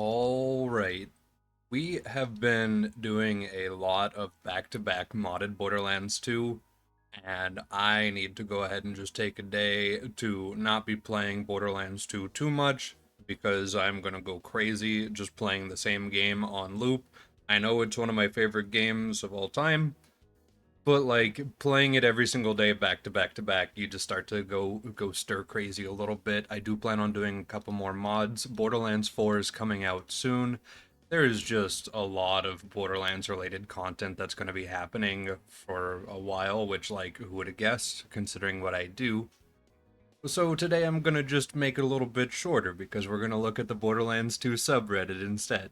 All right. We have been doing a lot of back-to-back modded Borderlands 2, and I need to go ahead and just take a day to not be playing Borderlands 2 too much because I'm gonna go crazy just playing the same game on loop. I know it's one of my favorite games of all time, but like playing it every single day back to back to back, you just start to go stir crazy a little bit. I do plan on doing a couple more mods. Borderlands 4 is coming out soon. There is just a lot of Borderlands related content that's going to be happening for a while, which like who would have guessed considering what I do. So today I'm going to just make it a little bit shorter because we're going to look at the Borderlands 2 subreddit instead.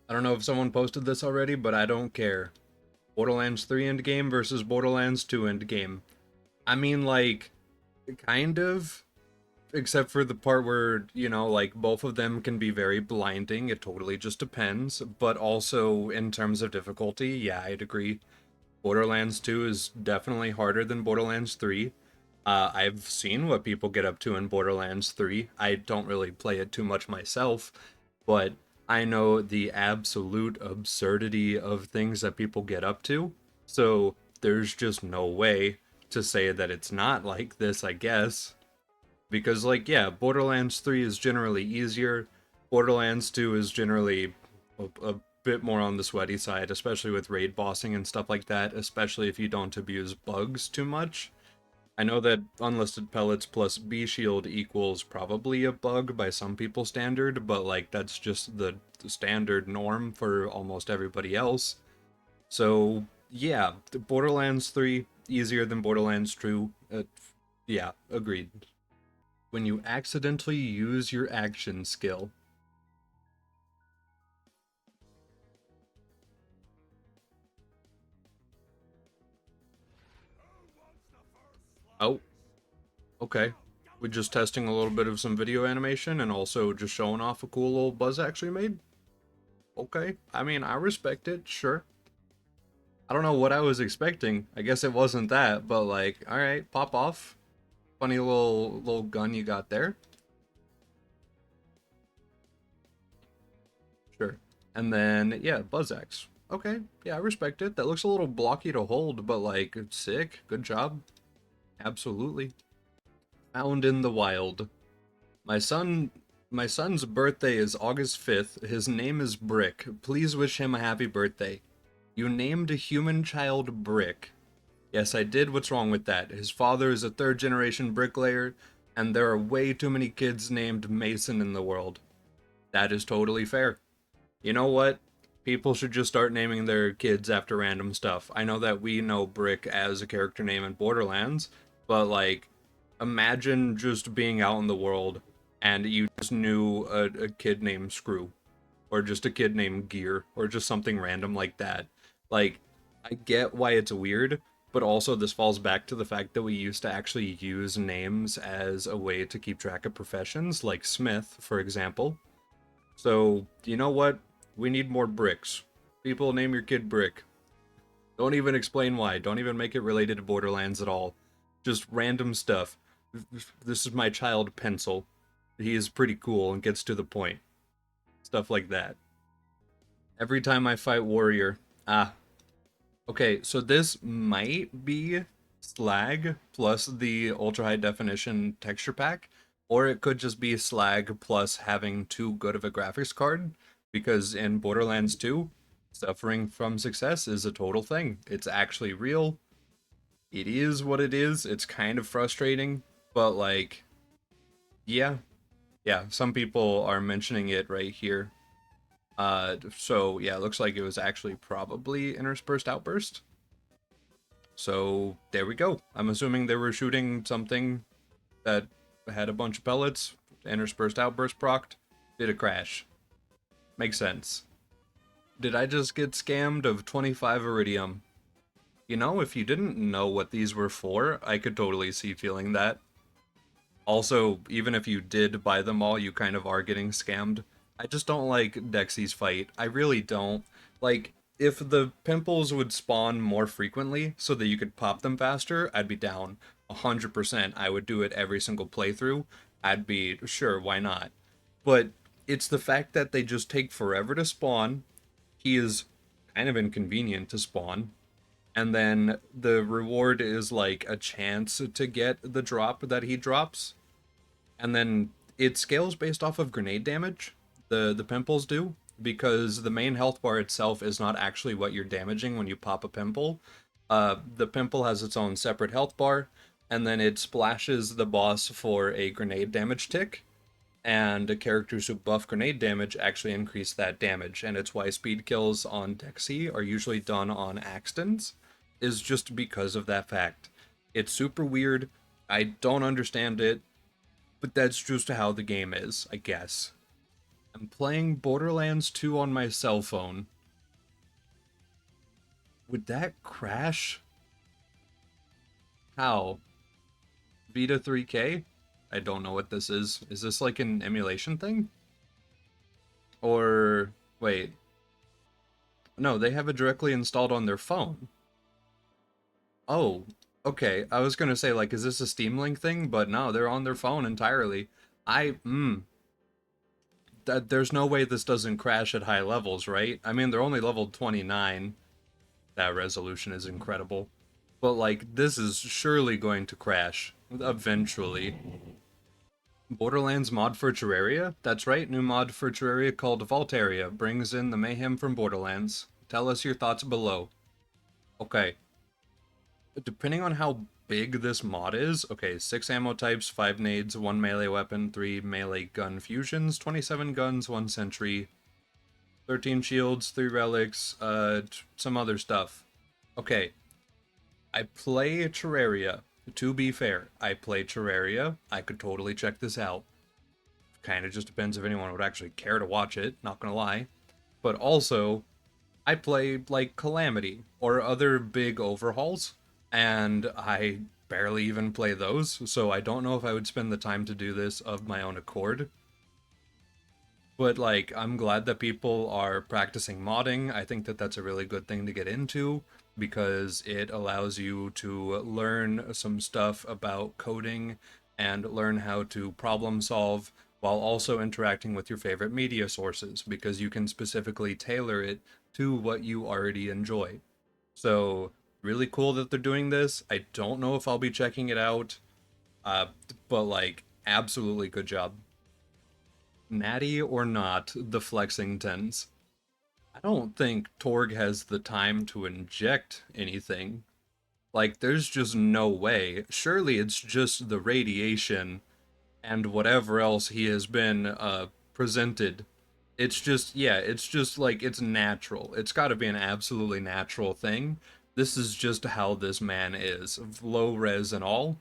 I don't know if someone posted this already, but I don't care. Borderlands 3 endgame versus Borderlands 2 endgame. I mean, like, kind of, except for the part where, like, both of them can be very blinding. It totally just depends. But also, in terms of difficulty, yeah, I'd agree. Borderlands 2 is definitely harder than Borderlands 3. I've seen what people get up to in Borderlands 3. I don't really play it too much myself, but I know the absolute absurdity of things that people get up to. So there's just no way to say that it's not like this, I guess. Because, like, yeah, Borderlands 3 is generally easier. Borderlands 2 is generally a bit more on the sweaty side, especially with raid bossing and stuff like that, especially if you don't abuse bugs too much. I know that unlisted pellets plus B shield equals probably a bug by some people's standard, but like that's just the standard norm for almost everybody else. So yeah, Borderlands 3 easier than Borderlands 2. Yeah, agreed. When you accidentally use your action skill. Oh, okay. We're just testing a little bit of some video animation and also just showing off a cool little buzz actually made. Okay, I mean, I respect it, sure. I don't know what I was expecting. I guess it wasn't that, but like, all right, pop off. Funny little gun you got there. Sure. And then yeah, Buzz Axe. Okay, yeah, I respect it. That looks a little blocky to hold, but like, it's sick. Good job. Absolutely. Found in the wild. My son, my son's birthday is August 5th. His name is Brick. Please wish him a happy birthday. You named a human child Brick. Yes, I did. What's wrong with that? His father is a third generation bricklayer, and there are way too many kids named Mason in the world. That is totally fair. You know what? People should just start naming their kids after random stuff. I know that we know Brick as a character name in Borderlands, but like, imagine just being out in the world and you just knew a kid named Screw, or just a kid named Gear, or just something random like that. Like, I get why it's weird, but also this falls back to the fact that we used to actually use names as a way to keep track of professions, like Smith, for example. So, you know what? We need more bricks. People name your kid Brick. Don't even explain why. Don't even make it related to Borderlands at all. Just random stuff. This is my child Pencil. He is pretty cool and gets to the point. Stuff like that. Every time I fight Warrior. Ah, okay, so this might be Slag plus the ultra high definition texture pack, or it could just be Slag plus having too good of a graphics card, because in Borderlands 2, suffering from success is a total thing. It's actually real. It is what it is. It's kind of frustrating, but like, yeah, yeah, some people are mentioning it right here. So yeah, it looks like it was actually probably Interspersed Outburst. So there we go. I'm assuming they were shooting something that had a bunch of pellets, interspersed outburst procced, did a crash. Makes sense. Did I just get scammed of 25 iridium? You know, if you didn't know what these were for, I could totally see feeling that. Also, even if you did buy them all, you kind of are getting scammed. I just don't like Dexy's fight. I really don't. Like, if the pimples would spawn more frequently so that you could pop them faster, I'd be down. 100%. I would do it every single playthrough. I'd be, sure, why not? But It's the fact that they just take forever to spawn. He is kind of inconvenient to spawn. And then the reward is like a chance to get the drop that he drops. And then it scales based off of grenade damage. The pimples do, because the main health bar itself is not actually what you're damaging when you pop a pimple. The pimple has its own separate health bar, and then it splashes the boss for a grenade damage tick. And the characters who buff grenade damage actually increase that damage, and it's why speed kills on Dexy are usually done on Axtons, is just because of that fact. It's super weird. I don't understand it, but that's just how the game is, I guess. I'm playing Borderlands 2 on my cell phone. Would that crash? How? Vita 3K? I don't know what this is. Is this like an emulation thing? Or wait. No, they have it directly installed on their phone. Oh, okay. I was gonna say, like, is this a Steam Link thing? But no, they're on their phone entirely. There's no way this doesn't crash at high levels, right? I mean, they're only leveled 29. That resolution is incredible. But, like, this is surely going to crash eventually. Borderlands mod for Terraria? That's right, new mod for Terraria called Vaultaria brings in the mayhem from Borderlands. Tell us your thoughts below. Okay, depending on how big this mod is, okay, 6 ammo types, 5 nades, 1 melee weapon, 3 melee gun fusions, 27 guns, 1 sentry, 13 shields, 3 relics, some other stuff. Okay, I play Terraria. To be fair, I play Terraria. I could totally check this out. Kind of just depends if anyone would actually care to watch it, not gonna lie. But also, I play like Calamity or other big overhauls, and I barely even play those, so I don't know if I would spend the time to do this of my own accord. But like, I'm glad that people are practicing modding. I think that that's a really good thing to get into because it allows you to learn some stuff about coding and learn how to problem solve while also interacting with your favorite media sources because you can specifically tailor it to what you already enjoy. So, really cool that they're doing this. I don't know if I'll be checking it out, uh, but like, absolutely good job. Natty or not, the Flexingtons. I don't think Torg has the time to inject anything. Like, there's just no way. Surely it's just the radiation and whatever else he has been presented. It's just, yeah, it's just like, it's natural. It's gotta be an absolutely natural thing. This is just how this man is, low res and all.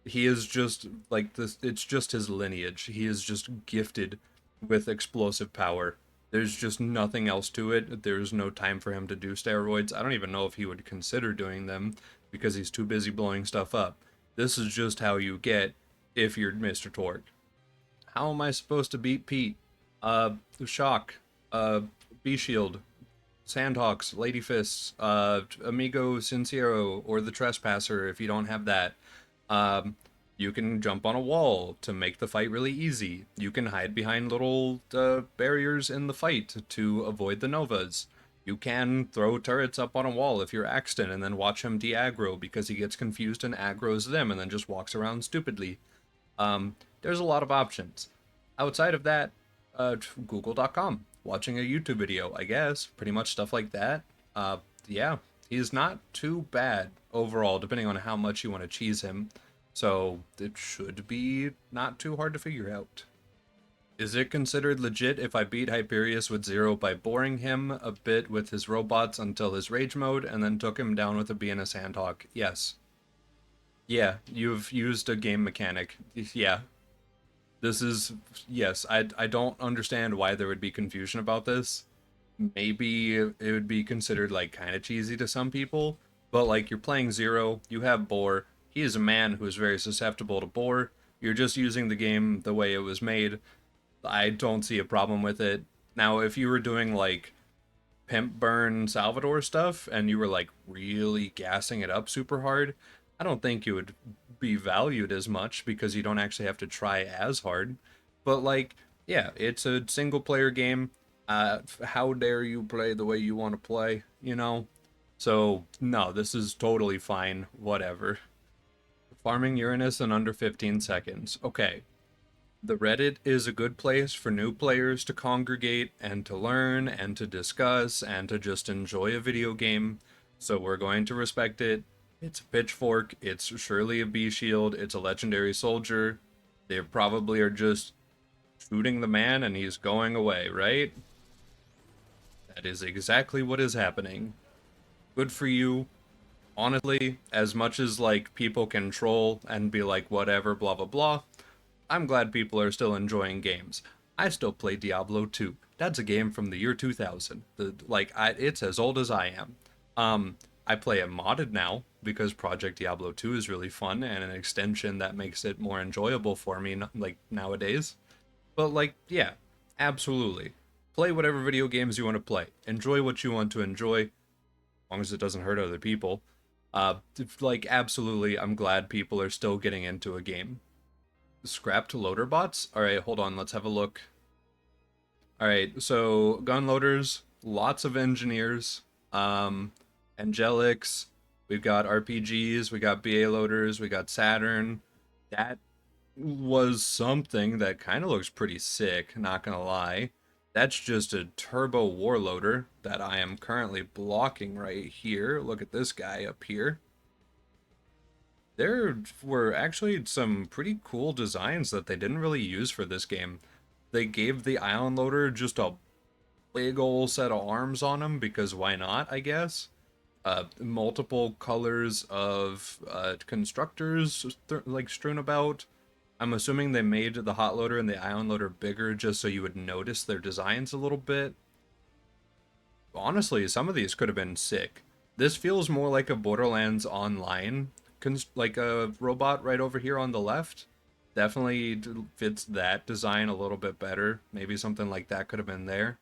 He is just like this, it's just his lineage. He is just gifted with explosive power. There's just nothing else to it. There's no time for him to do steroids. I don't even know if he would consider doing them because he's too busy blowing stuff up. This is just how you get if you're Mr. Torque. How am I supposed to beat Pete? Shock, uh, B Shield, Sandhawks, Lady Fists, Amigo Sincero, or the Trespasser if you don't have that. Um, you can jump on a wall to make the fight really easy. You can hide behind little barriers in the fight to avoid the Novas. You can throw turrets up on a wall if you're Axton and then watch him de-aggro because he gets confused and aggroes them and then just walks around stupidly. There's a lot of options. Outside of that, google.com, watching a YouTube video, I guess, pretty much stuff like that. Yeah, he's not too bad overall, depending on how much you want to cheese him. So it should be not too hard to figure out. Is it considered legit if I beat Hyperius with Zero by boring him a bit with his robots until his rage mode and then took him down with a bee and a sandhawk? Yes. Yeah, you've used a game mechanic. Yeah. This is, yes, I don't understand why there would be confusion about this. Maybe it would be considered like kind of cheesy to some people, but like you're playing Zero, you have Boar. He is a man who is very susceptible to Boar. You're just using the game the way it was made. I don't see a problem with it. Now, if you were doing like Pimp Burn Salvador stuff and you were like really gassing it up super hard, I don't think you would be valued as much because you don't actually have to try as hard. But like Yeah, it's a single player game. How dare you play the way you want to play, you know? So, no, this is totally fine. Whatever. Farming Uranus in under 15 seconds. Okay. The Reddit is a good place for new players to congregate and to learn and to discuss and to just enjoy a video game. So we're going to respect it. It's a pitchfork. It's surely a bee shield. It's a legendary soldier. They probably are just shooting the man and he's going away, right? That is exactly what is happening. Good for you. Honestly, as much as like people can troll and be like whatever, blah blah blah, I'm glad people are still enjoying games. I still play Diablo 2. That's a game from the year 2000. It's as old as I am. I play it modded now because Project Diablo 2 is really fun and an extension that makes it more enjoyable for me like nowadays. But like, yeah, absolutely. Play whatever video games you want to play. Enjoy what you want to enjoy, as long as it doesn't hurt other people. Absolutely, I'm glad people are still getting into a game. Scrapped loader bots? Alright, hold on, let's have a look. Alright, so gun loaders, lots of engineers, angelics, we've got RPGs, we got BA loaders, we got Saturn. That was something that kind of looks pretty sick, not gonna lie. That's just a turbo warloader that I am currently blocking right here. Look at this guy up here. There were actually some pretty cool designs that they didn't really use for this game. They gave the ion loader just a big ol' set of arms on him because why not, I guess. Multiple colors of constructors strewn about. I'm assuming they made the hot loader and the ion loader bigger just so you would notice their designs a little bit. Honestly, some of these could have been sick. This feels more like a Borderlands Online, like a robot right over here on the left. Definitely fits that design a little bit better. Maybe something like that could have been there.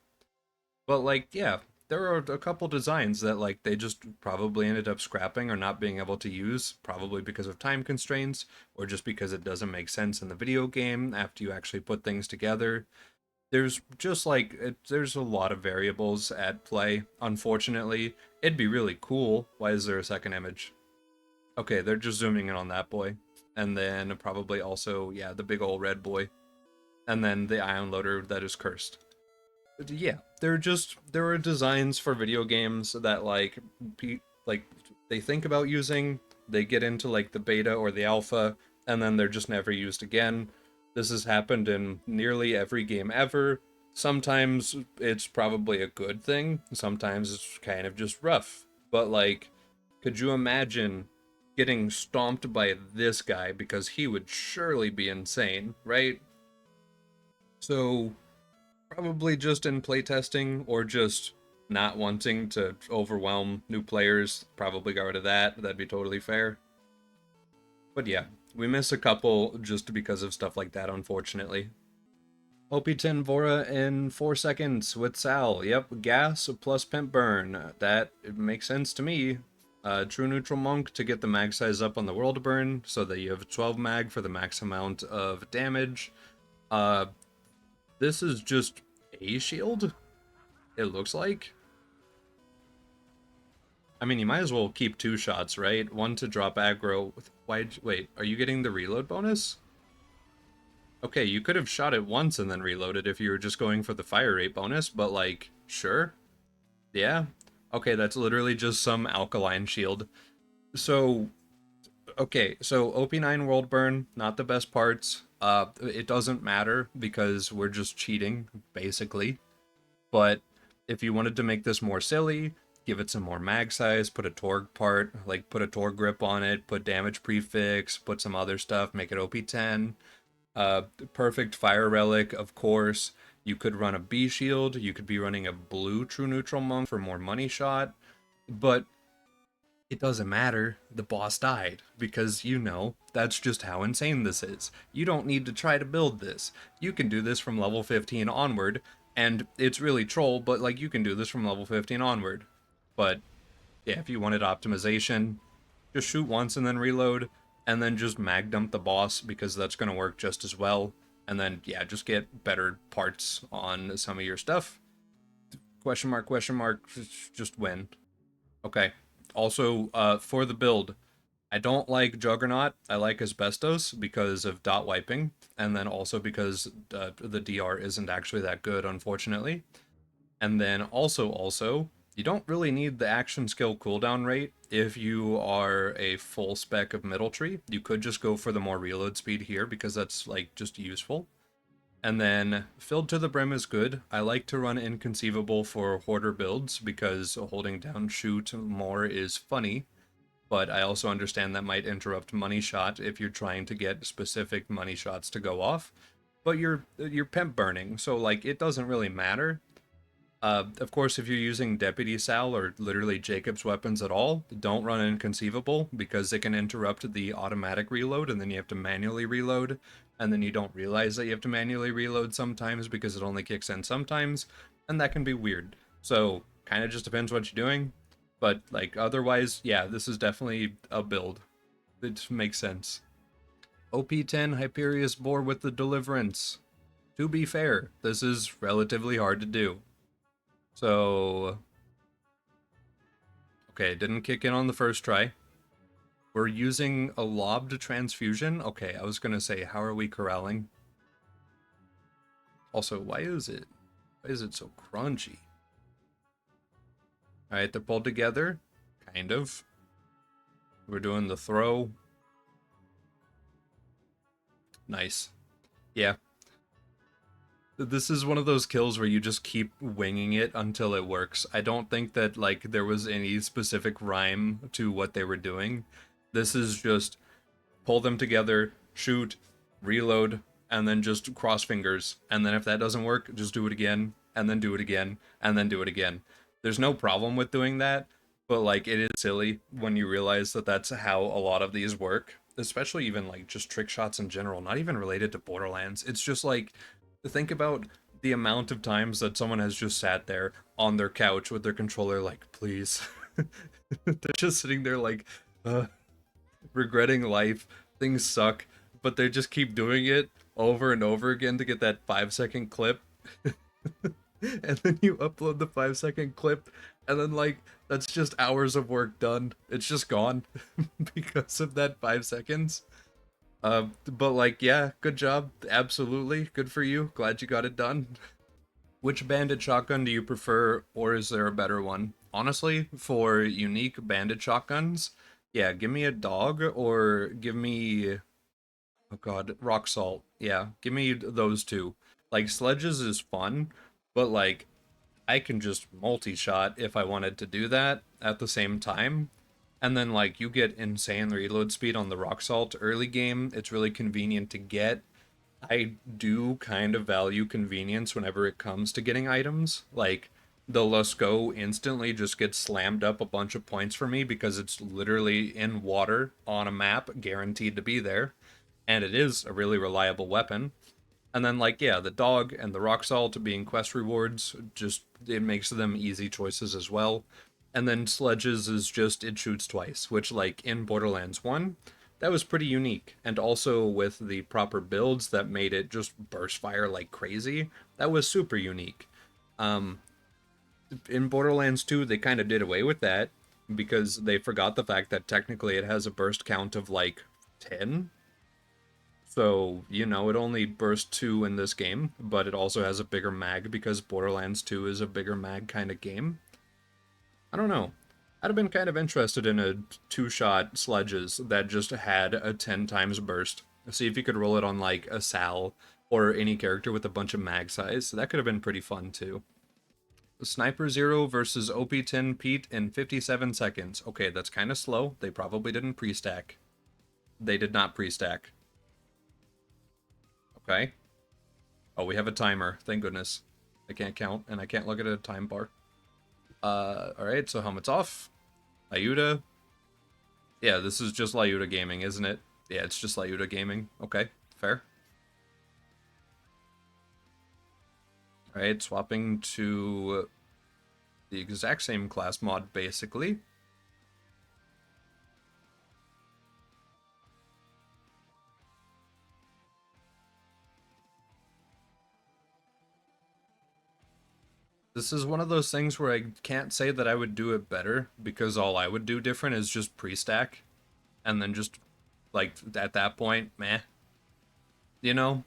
But like, yeah, there are a couple designs that like they just probably ended up scrapping or not being able to use, probably because of time constraints or just because it doesn't make sense in the video game after you actually put things together. There's just there's a lot of variables at play. Unfortunately, it'd be really cool. Why is there a second image? Okay, they're just zooming in on that boy. And then probably also, yeah, the big old red boy. And then the ion loader that is cursed. Yeah, there are designs for video games that like they think about using, they get into like the beta or the alpha, and then they're just never used again. This has happened in nearly every game ever. Sometimes it's probably a good thing, sometimes it's kind of just rough. But like, could you imagine getting stomped by this guy because he would surely be insane, right? So probably just in playtesting or just not wanting to overwhelm new players. Probably got rid of that. That'd be totally fair. But yeah, we miss a couple just because of stuff like that, unfortunately. OP10 Vora in 4 seconds with Sal. Yep, gas plus pimp burn. That makes sense to me. True neutral monk to get the mag size up on the world burn so that you have 12 mag for the max amount of damage. Uh, this is just a shield, it looks like. I mean, you might as well keep 2 shots, right? One to drop aggro. Wait, are you getting the reload bonus? Okay, you could have shot it once and then reloaded if you were just going for the fire rate bonus, but like, sure. Yeah. Okay, that's literally just some alkaline shield. So, okay, so OP9 world burn, not the best parts. It doesn't matter because we're just cheating, basically. But if you wanted to make this more silly, give it some more mag size, put a Torg part, like put a Torg grip on it, put damage prefix, put some other stuff, make it OP10. Perfect fire relic, of course. You could run a B shield, you could be running a blue true neutral monk for more money shot, but it doesn't matter. The boss died because, you know, that's just how insane this is. You don't need to try to build this. You can do this from level 15 onward, and it's really troll, but like you can do this from level 15 onward. But yeah, if you wanted optimization, just shoot once and then reload, and then just mag dump the boss because that's going to work just as well. And then, yeah, just get better parts on some of your stuff. Question mark, just win. Okay. Also, for the build, I don't like Juggernaut. I like Asbestos because of dot wiping, and then also because the DR isn't actually that good, unfortunately. And then also, you don't really need the action skill cooldown rate if you are a full spec of Middle Tree. You could just go for the more reload speed here because that's like just useful. And then filled to the brim is good. I like to run inconceivable for hoarder builds because holding down shoot more is funny, but I also understand that might interrupt money shot if you're trying to get specific money shots to go off. But you're pimp burning, so like it doesn't really matter. Of course, if you're using Deputy Sal or literally Jacob's weapons at all, don't run Inconceivable because it can interrupt the automatic reload and then you have to manually reload. And then you don't realize that you have to manually reload sometimes because it only kicks in sometimes. And that can be weird. So, kind of just depends what you're doing. But, like, otherwise, yeah, this is definitely a build. It makes sense. OP10 Hyperius Boar with the Deliverance. To be fair, this is relatively hard to do. So, okay, it didn't kick in on the first try. We're using a lobbed transfusion. Okay, I was gonna say, how are we corralling? Also, why is it so crunchy? All right, they're pulled together, kind of. We're doing the throw. Nice. Yeah. This is one of those kills where you just keep winging it until it works. I don't think that, like, there was any specific rhyme to what they were doing. This is just pull them together, shoot, reload, and then just cross fingers. And then if that doesn't work, just do it again, and then do it again, and then do it again. There's no problem with doing that, but like it is silly when you realize that that's how a lot of these work, especially even like just trick shots in general, not even related to Borderlands. It's just like, think about the amount of times that someone has just sat there on their couch with their controller like, please. They're just sitting there like, regretting life, things suck, but they just keep doing it over and over again to get that 5 second clip. And then you upload the 5 second clip, and then like that's just hours of work done. It's just gone because of that 5 seconds. But like, yeah, good job. Absolutely. Good for you. Glad you got it done. Which bandit shotgun do you prefer, or is there a better one? Honestly, for unique bandit shotguns, yeah, give me a dog or give me, oh god, rock salt. Yeah, give me those two. Like sledges is fun, but like I can just multi-shot if I wanted to do that at the same time. And then like you get insane reload speed on the rock salt early game. It's really convenient to get. I do kind of value convenience whenever it comes to getting items. Like, the Lusco instantly just gets slammed up a bunch of points for me because it's literally in water on a map, guaranteed to be there. And it is a really reliable weapon. And then, like, yeah, the dog and the rock salt being quest rewards, just, it makes them easy choices as well. And then sledges is just, it shoots twice, which, like, in Borderlands 1, that was pretty unique. And also with the proper builds that made it just burst fire like crazy, that was super unique. Um, in Borderlands 2, they kind of did away with that because they forgot the fact that technically it has a burst count of like 10. So, you know, it only burst 2 in this game, but it also has a bigger mag because Borderlands 2 is a bigger mag kind of game. I don't know. I'd have been kind of interested in a two-shot sledges that just had a 10 times burst. See if you could roll it on like a Sal or any character with a bunch of mag size. That could have been pretty fun too. Sniper Zero versus OP10 Pete in 57 seconds. Okay, that's kind of slow. They probably didn't pre-stack. They did not pre-stack. Okay. Oh, we have a timer. Thank goodness. I can't count, and I can't look at a time bar. Alright, so helmet's off. Ayuda. Yeah, this is just Lyuda Gaming, isn't it? Yeah, it's just Lyuda Gaming. Okay, fair. Alright, swapping to the exact same class mod, basically. This is one of those things where I can't say that I would do it better because all I would do different is just pre-stack and then just like at that point, meh. You know?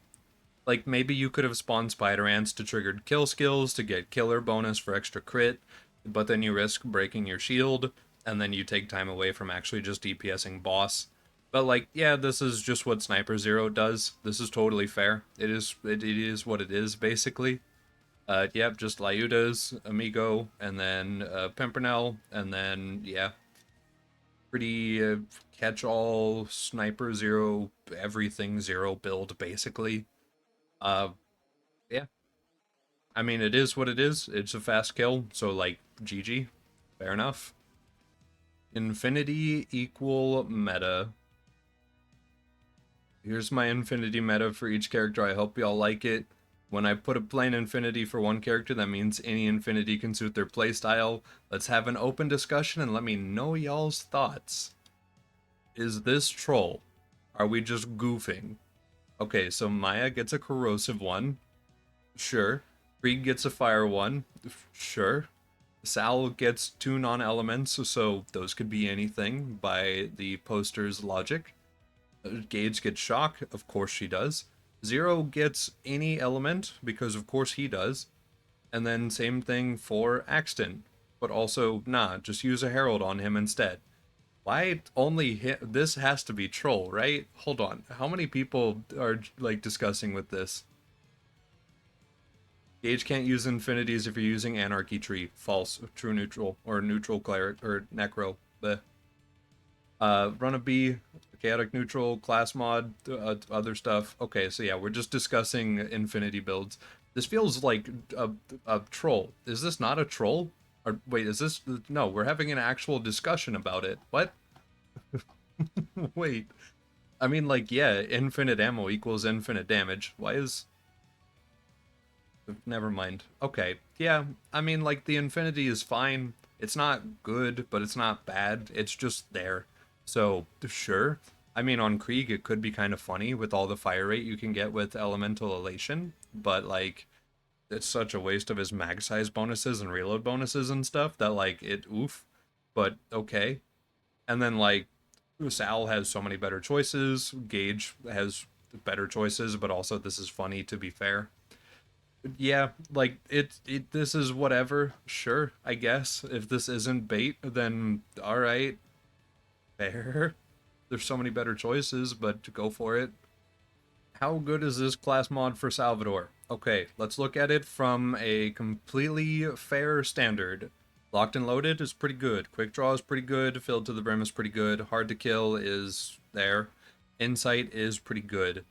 Like maybe you could have spawned spider ants to triggered kill skills to get killer bonus for extra crit, but then you risk breaking your shield and then you take time away from actually just DPSing boss. But like, yeah, this is just what Sniper Zero does. This is totally fair. It is what it is basically. Yep, just Lyudas, Amigo, and then Pimpernel, and then yeah, pretty catch-all Sniper Zero, everything Zero build basically. Uh, yeah, I mean it is what it is. It's a fast kill, so like GG, fair enough. Infinity equal meta. Here's my infinity meta for each character. I hope y'all like it. When I put a plain infinity for one character, that means any infinity can suit their playstyle. Let's have an open discussion and let me know y'all's thoughts. Is this troll? Are we just goofing? Okay, so Maya gets a corrosive one. Sure. Krieg gets a fire one. Sure. Sal gets two non-elements, so those could be anything by the poster's logic. Gage gets shock, of course she does. Zero gets any element, because of course he does. And then same thing for Axton. But also, nah, just use a herald on him instead. Why only hit? This has to be troll, right? Hold on. How many people are like discussing with this? Gage can't use infinities if you're using Anarchy Tree. False. True neutral. Or neutral cleric. Or necro. Bleh. Run a B, chaotic neutral, class mod, other stuff. Okay, so yeah, we're just discussing infinity builds. This feels like a troll. Is this not a troll? Or wait, is this? No, we're having an actual discussion about it. What? Wait. I mean, like, yeah, infinite ammo equals infinite damage. Why is... Never mind. Okay, yeah, I mean, like, the infinity is fine. It's not good, but it's not bad. It's just there. So, sure. I mean, on Krieg, it could be kind of funny with all the fire rate you can get with Elemental Elation, but, like, it's such a waste of his mag size bonuses and reload bonuses and stuff that, like, it oof. But, okay. And then, like, Sal has so many better choices. Gage has better choices, but also this is funny to be fair. Yeah, like it this is whatever. Sure, I guess. If this isn't bait, then all right, fair. There's so many better choices, but go for it. How good is this class mod for Salvador? Okay, let's look at it from a completely fair standard. Locked and loaded is pretty good. Quick draw is pretty good. Filled to the brim is pretty good. Hard to kill is there. Insight is pretty good.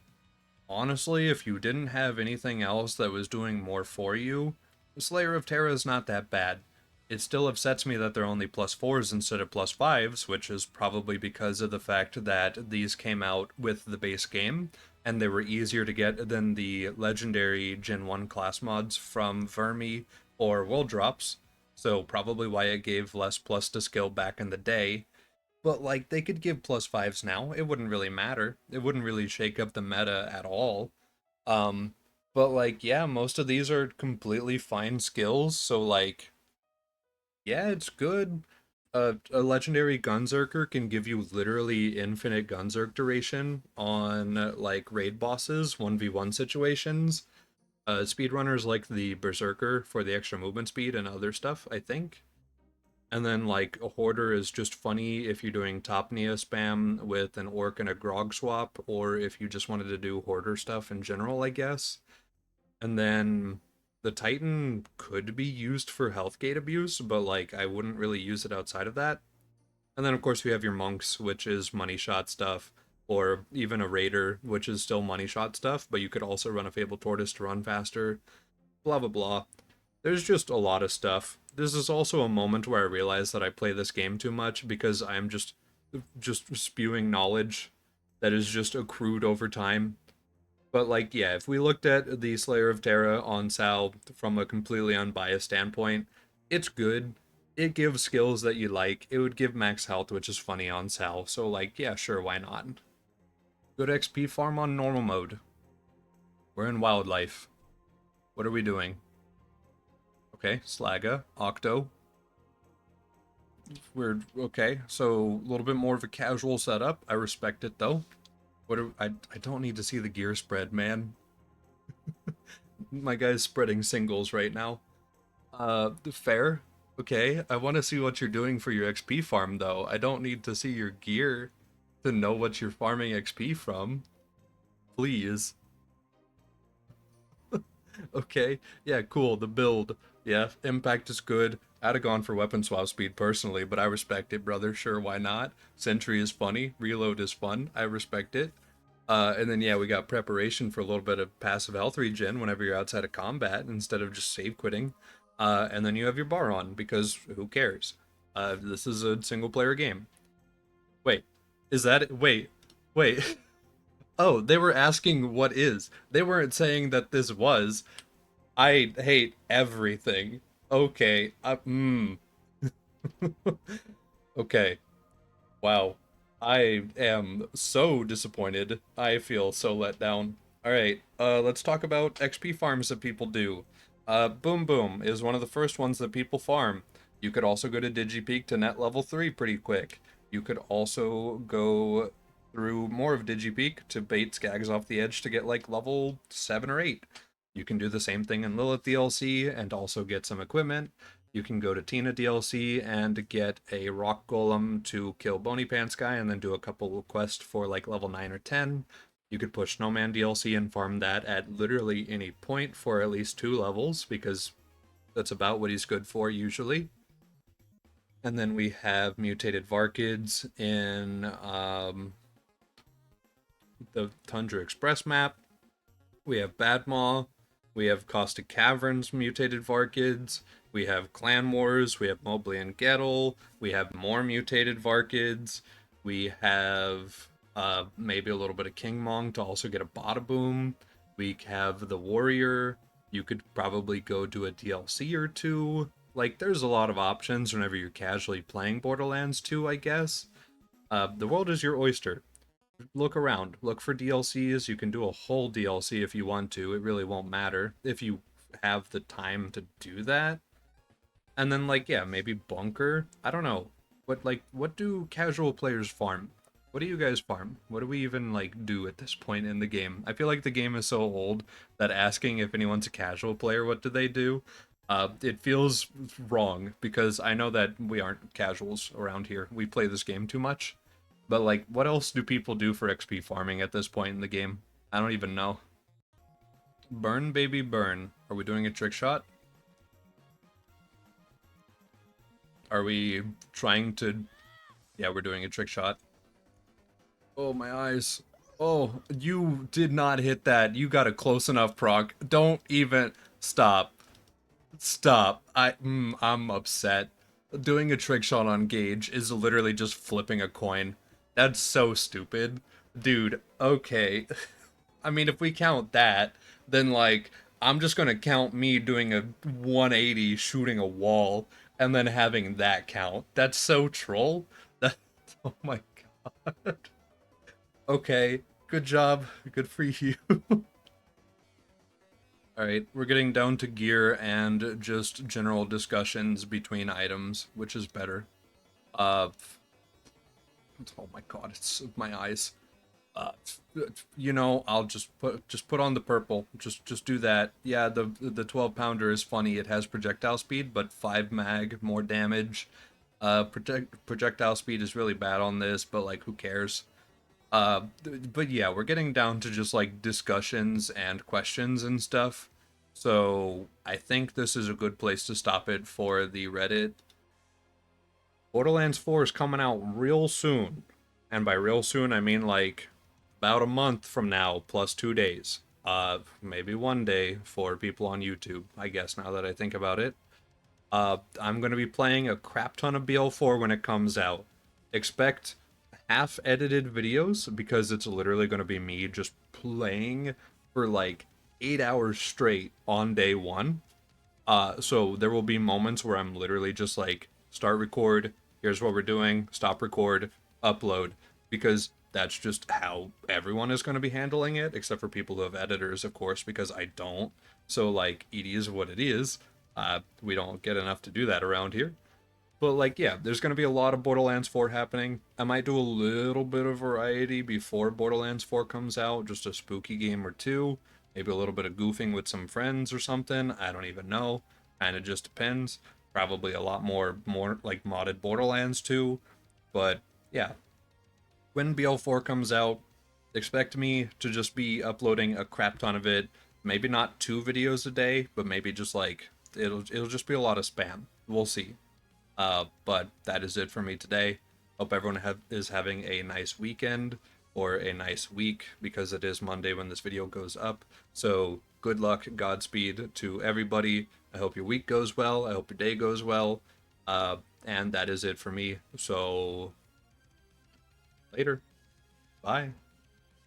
Honestly, if you didn't have anything else that was doing more for you, Slayer of Terra is not that bad. It still upsets me that they're only plus 4s instead of plus 5s, which is probably because of the fact that these came out with the base game, and they were easier to get than the legendary Gen 1 class mods from Vermi or World Drops, so probably why it gave less plus to skill back in the day. But like they could give plus 5s now. It wouldn't really matter. It wouldn't really shake up the meta at all. Um but like yeah, most of these are completely fine skills, so like yeah, it's good. A legendary Gunzerker can give you literally infinite Gunzerk duration on like raid bosses, 1v1 situations. Speedrunners like the Berserker for the extra movement speed and other stuff, I think. And then, like, a Hoarder is just funny if you're doing top Nia spam with an Orc and a Grog swap, or if you just wanted to do Hoarder stuff in general, I guess. And then the Titan could be used for health gate abuse, but, like, I wouldn't really use it outside of that. And then, of course, we have your Monks, which is money shot stuff, or even a Raider, which is still money shot stuff, but you could also run a Fabled Tortoise to run faster. Blah, blah, blah. There's just a lot of stuff. This is also a moment where I realize that I play this game too much because I'm just spewing knowledge that is just accrued over time. But like, yeah, if we looked at the Slayer of Terra on Sal from a completely unbiased standpoint, it's good. It gives skills that you like. It would give max health, which is funny on Sal. So like, yeah, sure, why not? Good XP farm on normal mode. We're in wildlife. What are we doing? Okay, Slaga, Octo. We're okay. So a little bit more of a casual setup. I respect it though. I don't need to see the gear spread, man. My guy's spreading singles right now. Fair. Okay, I want to see what you're doing for your XP farm though. I don't need to see your gear to know what you're farming XP from. Please. Okay. Yeah, cool. The build. Yeah, impact is good. I'd have gone for weapon swap speed personally, but I respect it, brother. Sure, why not? Sentry is funny. Reload is fun. I respect it. And then yeah, we got preparation for a little bit of passive health regen whenever you're outside of combat instead of just save quitting. And then you have your bar on because who cares? This is a single player game. Wait, is that it? Wait. Oh, they were asking what is. They weren't saying that this was. I hate everything. Okay. Okay. Wow. I am so disappointed. I feel so let down. Alright, let's talk about XP farms that people do. Boom Boom is one of the first ones that people farm. You could also go to DigiPeak to net level 3 pretty quick. You could also go through more of DigiPeak to bait Skags off the edge to get like level 7 or 8. You can do the same thing in Lilith DLC and also get some equipment. You can go to Tina DLC and get a rock golem to kill Bony Pants guy and then do a couple quests for like level 9 or 10. You could push Snowman DLC and farm that at literally any point for at least 2 levels because that's about what he's good for usually. And then we have mutated Varkids in the Tundra Express map. We have Badmaw. We have Caustic Caverns mutated Varkids. We have Clan Wars. We have Mobley and Gettle. We have more mutated Varkids. We have maybe a little bit of King Mong to also get a Bada Boom. We have the Warrior. You could probably go do a DLC or two. Like, there's a lot of options whenever you're casually playing Borderlands 2, I guess. The world is your oyster. Look around. Look for DLCs. You can do a whole DLC if you want to. It really won't matter if you have the time to do that. And then like yeah, maybe bunker. I don't know. What do casual players farm? What do you guys farm? What do we even like do at this point in the game? I feel like the game is so old that asking if anyone's a casual player what do they do? It feels wrong because I know that we aren't casuals around here. We play this game too much. But like what else do people do for XP farming at this point in the game? I don't even know. Burn baby burn. Are we doing a trick shot? Are we trying to... Yeah, we're doing a trick shot. Oh, my eyes. Oh, you did not hit that. You got a close enough proc. Don't even... Stop. Stop. I'm upset. Doing a trick shot on Gage is literally just flipping a coin. That's so stupid. Dude, okay. I mean, if we count that, then like I'm just gonna count me doing a 180 shooting a wall and then having that count. That's so troll. That oh my god. Okay, good job. Good for you. All right, we're getting down to gear and just general discussions between items, which is better. Uh, oh my god, it's my eyes. uh you know, I'll just put on the purple. Just do that. Yeah, the 12 pounder is funny. It has projectile speed but 5 mag more damage. Projectile speed is really bad on this, but like who cares? But yeah, we're getting down to just like discussions and questions and stuff, so I think this is a good place to stop it for the Reddit. Borderlands 4 is coming out real soon. And by real soon, I mean like about a month from now plus 2 days. Maybe one day for people on YouTube, I guess, now that I think about it. I'm going to be playing a crap ton of BL4 when it comes out. Expect half edited videos because it's literally going to be me just playing for like 8 hours straight on day one. So there will be moments where I'm literally just like, start record, here's what we're doing, stop record, upload, because that's just how everyone is going to be handling it, except for people who have editors, of course, because I don't. So like, it is what it is. We don't get enough to do that around here. But like, yeah, there's gonna be a lot of Borderlands 4 happening. I might do a little bit of variety before Borderlands 4 comes out, just a spooky game or two, maybe a little bit of goofing with some friends or something. I don't even know. Kind of just depends. Probably a lot more like modded Borderlands 2. But yeah, when BL4 comes out, expect me to just be uploading a crap ton of it. Maybe not 2 videos a day, but maybe just like it'll just be a lot of spam. We'll see. But that is it for me today. Hope everyone is having a nice weekend or a nice week because it is Monday when this video goes up. So good luck, Godspeed to everybody. I hope your week goes well. I hope your day goes well. And that is it for me. So later. Bye.